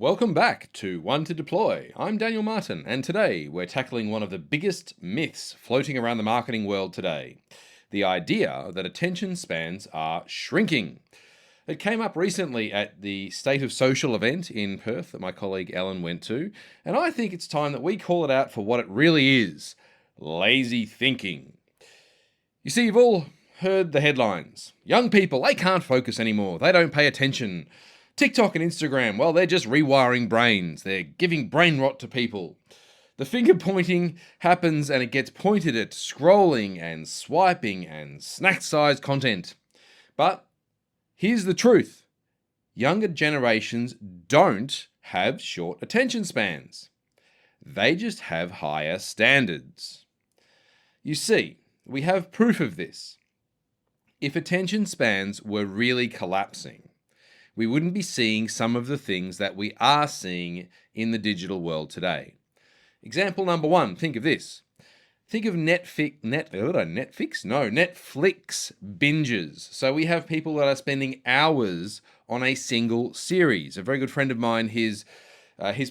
Welcome back to One to Deploy. I'm Daniel Martin, and today we're tackling one of the biggest myths floating around the marketing world today, the idea that attention spans are shrinking. It came up recently at the State of Social event in Perth that my colleague Ellen went to, and I think it's time that we call it out for what it really is: lazy thinking. You see, you've all heard the headlines. Young people, they can't focus anymore. They don't pay attention. TikTok and Instagram, well, they're just rewiring brains. They're giving brain rot to people. The finger pointing happens and it gets pointed at scrolling and swiping and snack-sized content. But here's the truth. Younger generations don't have short attention spans. They just have higher standards. You see, we have proof of this. If attention spans were really collapsing, we wouldn't be seeing some of the things that we are seeing in the digital world today. Example number one, think of this. Think of Netflix binges. So we have people that are spending hours on a single series. A very good friend of mine, his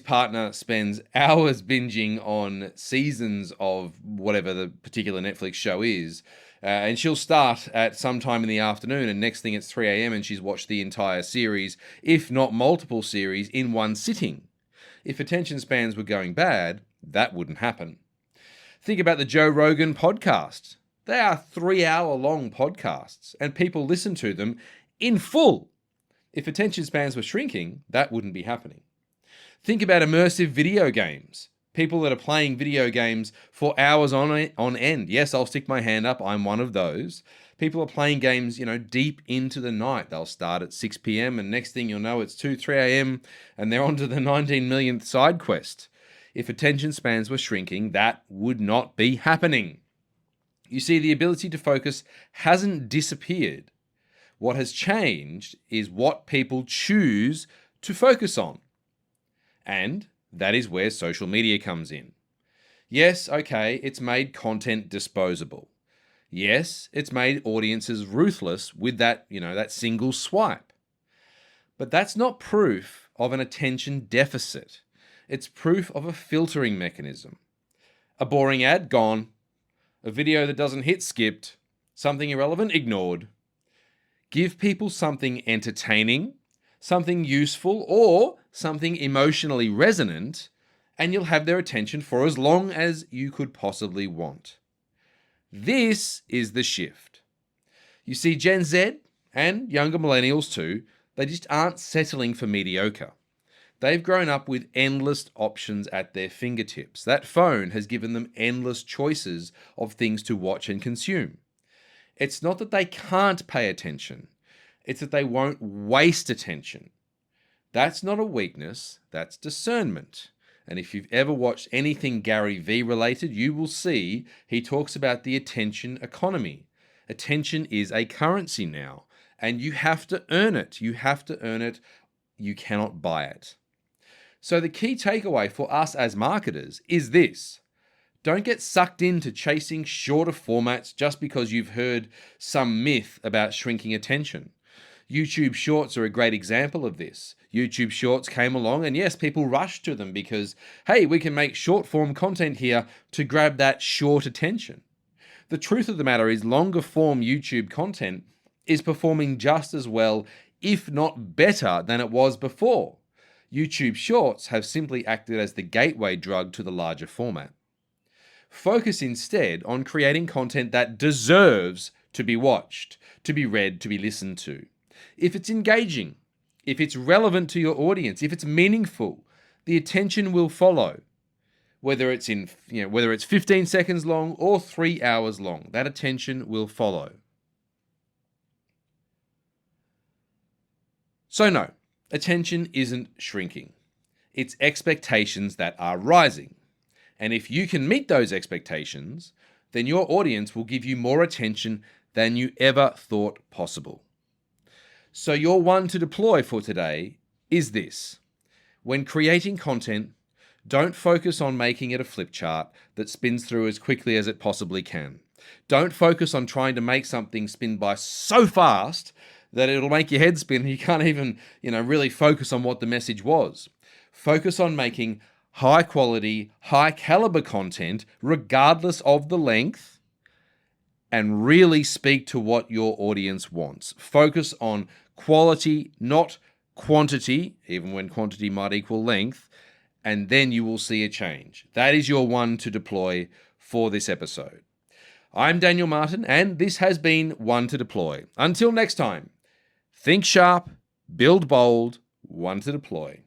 partner spends hours binging on seasons of whatever the particular Netflix show is. And she'll start at some time in the afternoon, and next thing it's 3 a.m. and she's watched the entire series, if not multiple series, in one sitting. If attention spans were going bad, that wouldn't happen. Think about the Joe Rogan podcast. They are 3-hour-long podcasts, and people listen to them in full. If attention spans were shrinking, that wouldn't be happening. Think about immersive video games. People that are playing video games for hours on end. Yes, I'll stick my hand up. I'm one of those. People are playing games, deep into the night. They'll start at 6 p.m. and next thing you'll know, it's 2, 3 a.m. and they're on to the 19 millionth side quest. If attention spans were shrinking, that would not be happening. You see, the ability to focus hasn't disappeared. What has changed is what people choose to focus on. And that is where social media comes in. Yes, okay, it's made content disposable. Yes, it's made audiences ruthless with that single swipe. But that's not proof of an attention deficit. It's proof of a filtering mechanism. A boring ad, gone. A video that doesn't hit, skipped. Something irrelevant, ignored. Give people something entertaining, something useful, or something emotionally resonant, and you'll have their attention for as long as you could possibly want. This is the shift. You see, Gen Z and younger millennials too, they just aren't settling for mediocre. They've grown up with endless options at their fingertips. That phone has given them endless choices of things to watch and consume. It's not that they can't pay attention. It's that they won't waste attention. That's not a weakness, that's discernment. And if you've ever watched anything Gary Vee related, you will see he talks about the attention economy. Attention is a currency now, and you have to earn it. You have to earn it. You cannot buy it. So the key takeaway for us as marketers is this. Don't get sucked into chasing shorter formats just because you've heard some myth about shrinking attention. YouTube Shorts are a great example of this. YouTube Shorts came along and yes, people rushed to them because, hey, we can make short form content here to grab that short attention. The truth of the matter is longer form YouTube content is performing just as well, if not better than it was before. YouTube Shorts have simply acted as the gateway drug to the larger format. Focus instead on creating content that deserves to be watched, to be read, to be listened to. If it's engaging, if it's relevant to your audience, if it's meaningful, the attention will follow. Whether it's 15 seconds long or 3 hours long, that attention will follow. So no, attention isn't shrinking. It's expectations that are rising. And if you can meet those expectations, then your audience will give you more attention than you ever thought possible. So your one to deploy for today is this. When creating content, don't focus on making it a flip chart that spins through as quickly as it possibly can. Don't focus on trying to make something spin by so fast that it'll make your head spin and you can't even, really focus on what the message was. Focus on making high quality, high caliber content, regardless of the length, and really speak to what your audience wants. Focus on quality, not quantity, even when quantity might equal length, and then you will see a change. That is your one to deploy for this episode. I'm Daniel Martin, and this has been One to Deploy. Until next time, think sharp, build bold, one to deploy.